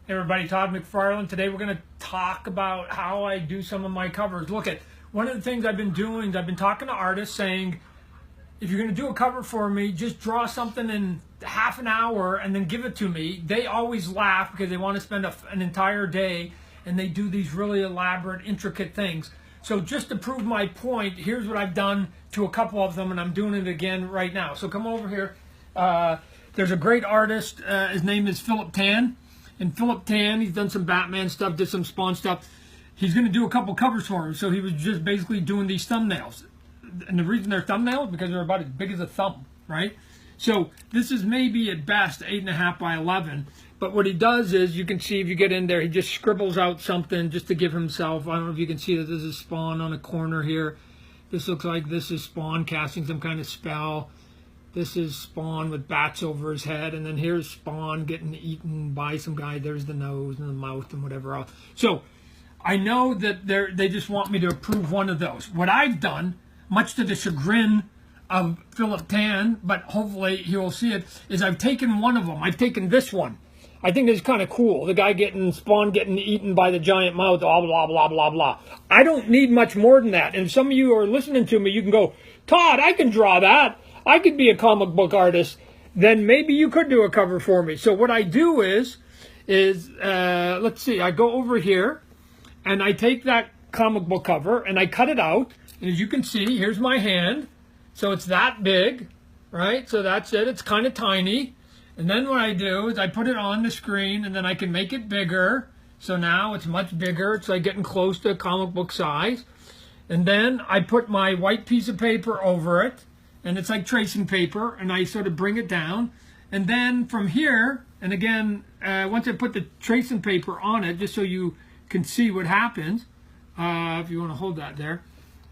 Hey everybody, Todd McFarlane. Today we're going to talk about how I do some of my covers. Look at one of the things I've been doing, I've been talking to artists saying, if you're going to do a cover for me, just draw something in half an hour and then give it to me. They always laugh because they want to spend an entire day and they do these really elaborate, intricate things. So just to prove my point, here's what I've done to a couple of them, and I'm doing it again right now. So come over here. There's a great artist. His name is Philip Tan. And Philip Tan, he's done some Batman stuff, did some Spawn stuff. He's going to do a couple covers for him. So he was just basically doing these thumbnails. And the reason they're thumbnails is because they're about as big as a thumb, right? So this is maybe at best 8.5 by 11. But what he does is, you can see if you get in there, he just scribbles out something just to give himself. I don't know if you can see that this is Spawn on a corner here. This looks like this is Spawn casting some kind of spell. This is Spawn with bats over his head, and then here's Spawn getting eaten by some guy. There's the nose and the mouth and whatever else. So I know that they just want me to approve one of those. What I've done, much to the chagrin of Philip Tan, but hopefully he will see it, is I've taken one of them. I've taken this one. I think it's kind of cool. The guy Spawn getting eaten by the giant mouth, blah, blah, blah, blah, blah. I don't need much more than that. And if some of you are listening to me, you can go, Todd, I can draw that. I could be a comic book artist. Then maybe you could do a cover for me. So what I do is let's see, I go over here and I take that comic book cover and I cut it out. And as you can see, here's my hand. So it's that big, right? So that's it. It's kind of tiny. And then what I do is I put it on the screen and then I can make it bigger. So now it's much bigger. It's like getting close to comic book size. And then I put my white piece of paper over it. And it's like tracing paper, and I sort of bring it down. And then from here, and again, once I put the tracing paper on it, just so you can see what happens, if you want to hold that there,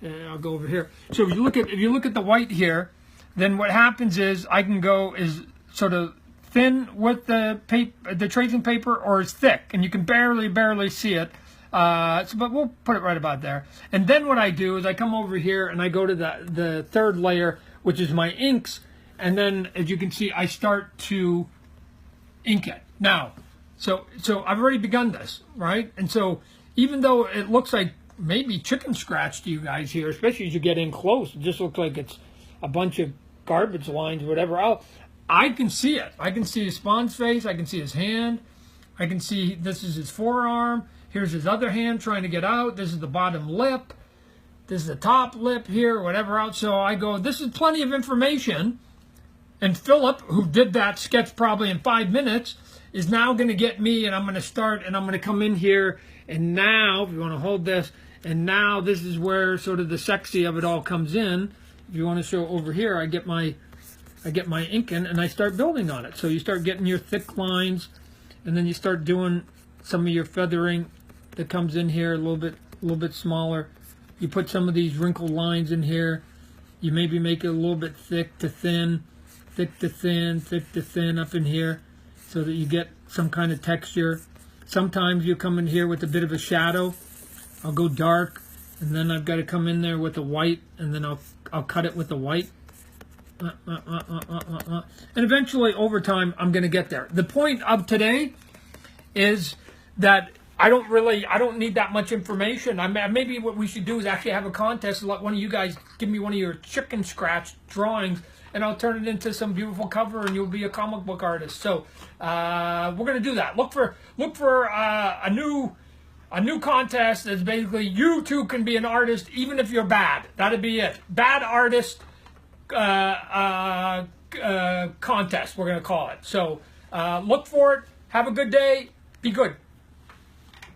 I'll go over here. So if you look at the white here, then what happens is I can go is sort of thin with the tracing paper, or it's thick, and you can barely see it. But we'll put it right about there. And then what I do is I come over here and I go to the third layer, which is my inks, and then as you can see, I start to ink it. Now, so I've already begun this, right? And so even though it looks like maybe chicken scratch to you guys here, especially as you get in close, it just looks like it's a bunch of garbage lines, whatever else, I can see it. I can see his Spawn's face, I can see his hand, I can see this is his forearm, here's his other hand trying to get out, this is the bottom lip, this is the top lip here, whatever else. So I go, this is plenty of information. And Philip, who did that sketch probably in 5 minutes, is now going to get me, and I'm going to start, and I'm going to come in here. And now, if you want to hold this, and now this is where sort of the sexy of it all comes in. If you want to show over here, I get my inking, and I start building on it. So you start getting your thick lines, and then you start doing some of your feathering that comes in here a little bit smaller. You put some of these wrinkled lines in here. You maybe make it a little bit thick to thin, thick to thin, thick to thin up in here so that you get some kind of texture. Sometimes you come in here with a bit of a shadow. I'll go dark, and then I've got to come in there with the white, and then I'll cut it with the white. And eventually, over time, I'm going to get there. The point of today is that I don't need that much information. Maybe what we should do is actually have a contest and let one of you guys give me one of your chicken scratch drawings, and I'll turn it into some beautiful cover, and you'll be a comic book artist. So we're gonna do that. Look for a new contest that's basically you too can be an artist even if you're bad. That'd be it. Bad artist contest, we're gonna call it. So look for it. Have a good day. Be good.